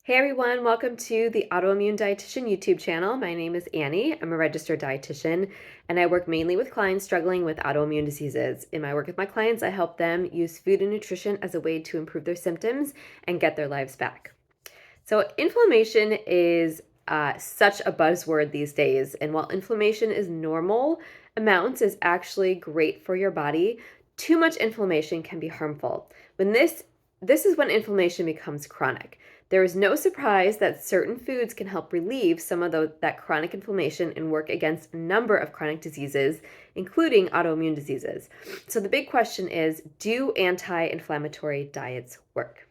Hey everyone, welcome to the Autoimmune Dietitian YouTube channel. My name is Annie. I'm a registered dietitian and I work mainly with clients struggling with autoimmune diseases. In my work with my clients, I help them use food and nutrition as a way to improve their symptoms and get their lives back. So, inflammation is such a buzzword these days, and while inflammation is normal amounts is actually great for your body, too much inflammation can be harmful. This is when inflammation becomes chronic. There is no surprise that certain foods can help relieve some of that chronic inflammation and work against a number of chronic diseases, including autoimmune diseases. So the big question is, do anti-inflammatory diets work?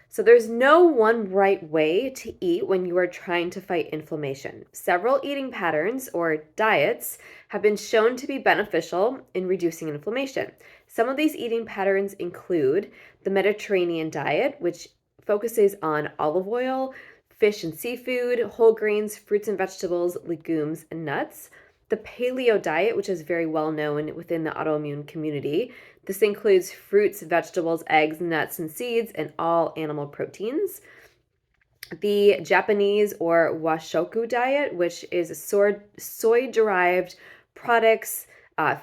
So there's no one right way to eat when you are trying to fight inflammation. Several eating patterns or diets have been shown to be beneficial in reducing inflammation. Some of these eating patterns include the Mediterranean diet, which focuses on olive oil, fish and seafood, whole grains, fruits and vegetables, legumes, and nuts. The paleo diet, which is very well known within the autoimmune community. This includes fruits, vegetables, eggs, nuts, and seeds, and all animal proteins. The Japanese or washoku diet, which is soy-derived products,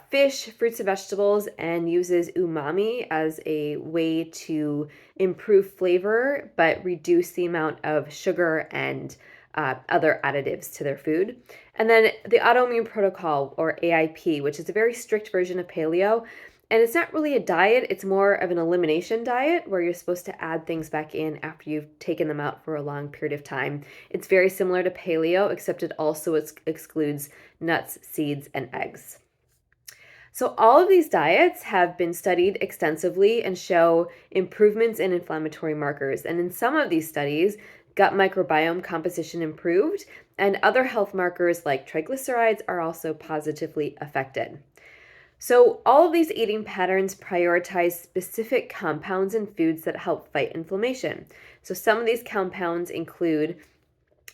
fish, fruits, and vegetables, and uses umami as a way to improve flavor but reduce the amount of sugar and other additives to their food. And then the autoimmune protocol or AIP, which is a very strict version of paleo. And it's not really a diet, it's more of an elimination diet where you're supposed to add things back in after you've taken them out for a long period of time. It's very similar to paleo, except it also excludes nuts, seeds, and eggs. So all of these diets have been studied extensively and show improvements in inflammatory markers. And in some of these studies, gut microbiome composition improved, and other health markers like triglycerides are also positively affected. So all of these eating patterns prioritize specific compounds in foods that help fight inflammation. So some of these compounds include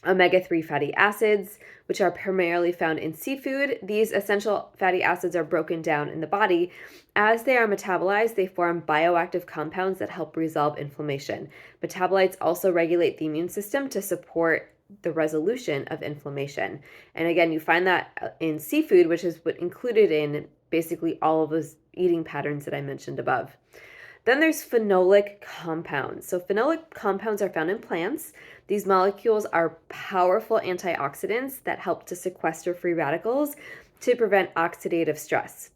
omega-3 fatty acids, which are primarily found in seafood. These essential fatty acids are broken down in the body. As they are metabolized, they form bioactive compounds that help resolve inflammation. Metabolites also regulate the immune system to support the resolution of inflammation. And again, you find that in seafood, which is what included in basically all of those eating patterns that I mentioned above. Then there's phenolic compounds. So phenolic compounds are found in plants. These molecules are powerful antioxidants that help to sequester free radicals to prevent oxidative stress.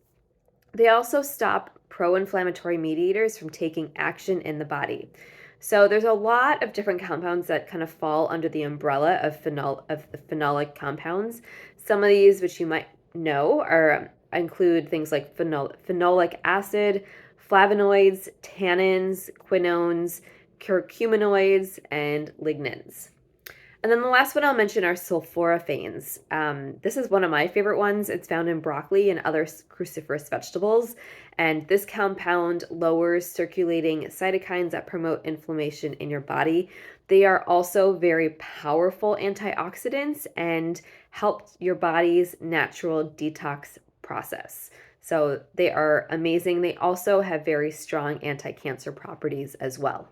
They also stop pro-inflammatory mediators from taking action in the body. So there's a lot of different compounds that kind of fall under the umbrella of the phenolic compounds. Some of these, which you might know, include things like phenolic acid, flavonoids, tannins, quinones, curcuminoids, and lignans. And then the last one I'll mention are sulforaphanes. This is one of my favorite ones. It's found in broccoli and other cruciferous vegetables. And this compound lowers circulating cytokines that promote inflammation in your body. They are also very powerful antioxidants and help your body's natural detox process. So they are amazing. They also have very strong anti-cancer properties as well.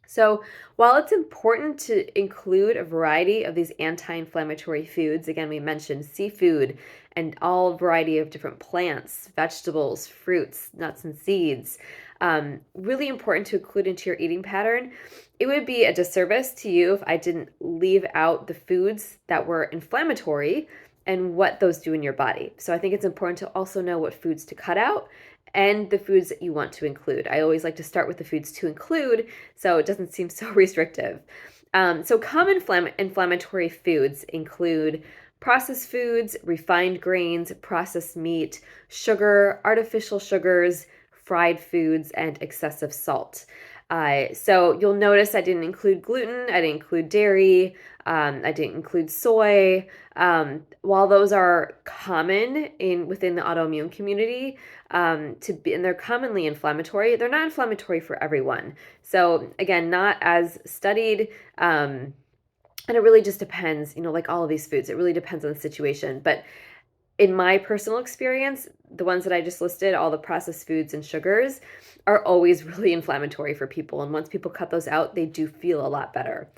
So while it's important to include a variety of these anti-inflammatory foods, again, we mentioned seafood and all variety of different plants, vegetables, fruits, nuts, and seeds, really important to include into your eating pattern. It would be a disservice to you if I didn't leave out the foods that were inflammatory and what those do in your body. So I think it's important to also know what foods to cut out and the foods that you want to include. I always like to start with the foods to include so it doesn't seem so restrictive. So common inflammatory foods include processed foods, refined grains, processed meat, sugar, artificial sugars, fried foods, and excessive salt. So you'll notice I didn't include gluten, I didn't include dairy, I didn't include soy. While those are common within the autoimmune community, and they're commonly inflammatory, they're not inflammatory for everyone. So again, not as studied, and it really just depends, like all of these foods, it really depends on the situation. But in my personal experience, the ones that I just listed, all the processed foods and sugars, are always really inflammatory for people. And once people cut those out, they do feel a lot better.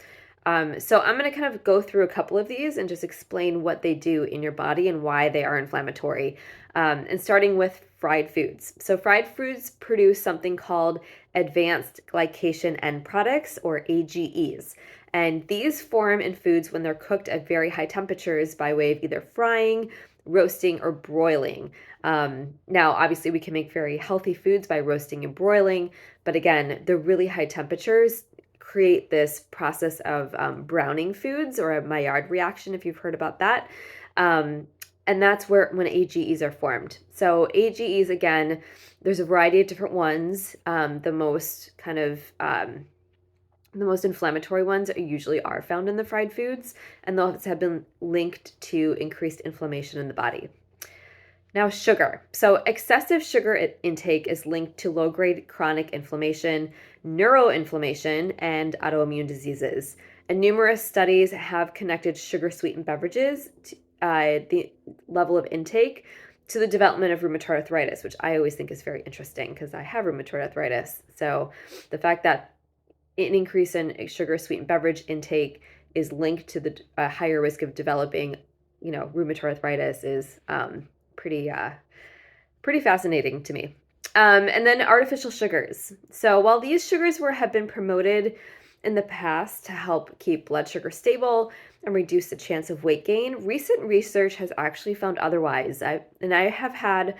So I'm going to kind of go through a couple of these and just explain what they do in your body and why they are inflammatory. And starting with fried foods. So fried foods produce something called advanced glycation end products, or AGEs. And these form in foods when they're cooked at very high temperatures by way of either frying, roasting, or broiling. Now, obviously, we can make very healthy foods by roasting and broiling, but again, the really high temperatures create this process of browning foods, or a Maillard reaction, if you've heard about that. And that's when AGEs are formed. So AGEs, again, there's a variety of different ones. The most inflammatory ones usually are found in the fried foods, and those have been linked to increased inflammation in the body. Now, sugar. So excessive sugar intake is linked to low-grade chronic inflammation, neuroinflammation, and autoimmune diseases. And numerous studies have connected sugar-sweetened beverages to the level of intake to the development of rheumatoid arthritis, which I always think is very interesting because I have rheumatoid arthritis. So the fact that an increase in sugar-sweetened beverage intake is linked to the higher risk of developing, rheumatoid arthritis is pretty fascinating to me. And then artificial sugars. So while these sugars have been promoted in the past to help keep blood sugar stable and reduce the chance of weight gain, recent research has actually found otherwise. I have had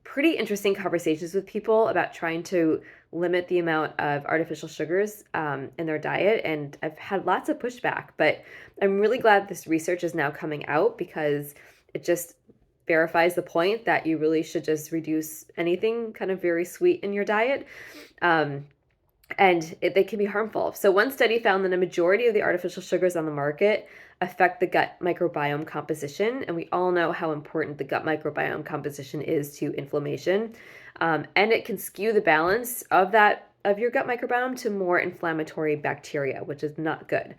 pretty interesting conversations with people about trying to limit the amount of artificial sugars in their diet, and I've had lots of pushback, but I'm really glad this research is now coming out because it just verifies the point that you really should just reduce anything kind of very sweet in your diet. And they can be harmful. So one study found that a majority of the artificial sugars on the market affect the gut microbiome composition. And we all know how important the gut microbiome composition is to inflammation. And it can skew the balance of your gut microbiome to more inflammatory bacteria, which is not good.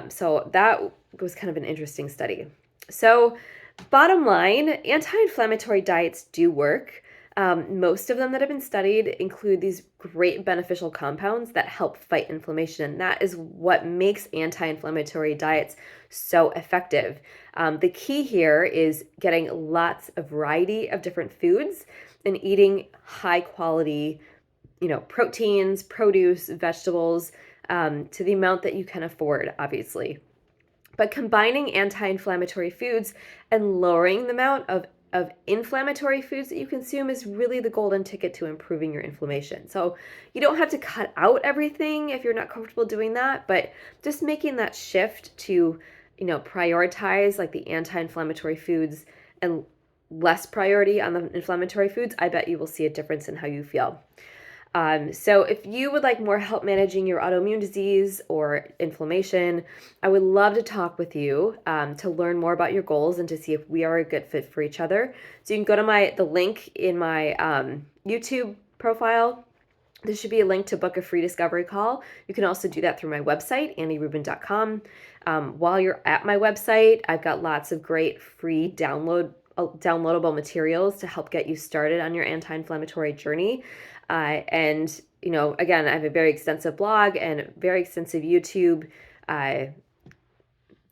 So that was kind of an interesting study. So bottom line, anti-inflammatory diets do work. Most of them that have been studied include these great beneficial compounds that help fight inflammation. And that is what makes anti-inflammatory diets so effective. The key here is getting lots of variety of different foods and eating high quality, proteins, produce, vegetables, to the amount that you can afford, obviously. But combining anti-inflammatory foods and lowering the amount of inflammatory foods that you consume is really the golden ticket to improving your inflammation. So you don't have to cut out everything if you're not comfortable doing that, but just making that shift to, prioritize like the anti-inflammatory foods and less priority on the inflammatory foods, I bet you will see a difference in how you feel. So if you would like more help managing your autoimmune disease or inflammation, I would love to talk with you to learn more about your goals and to see if we are a good fit for each other. So you can go to the link in my YouTube profile. There should be a link to book a free discovery call. You can also do that through my website, annierubin.com. While you're at my website, I've got lots of great free downloadable materials to help get you started on your anti-inflammatory journey. And again, I have a very extensive blog and very extensive YouTube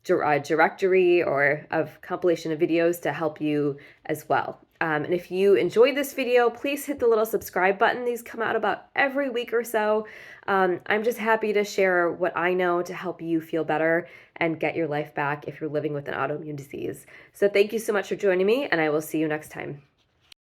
directory or of compilation of videos to help you as well. And if you enjoyed this video, please hit the little subscribe button. These come out about every week or so. I'm just happy to share what I know to help you feel better and get your life back if you're living with an autoimmune disease. So thank you so much for joining me, and I will see you next time.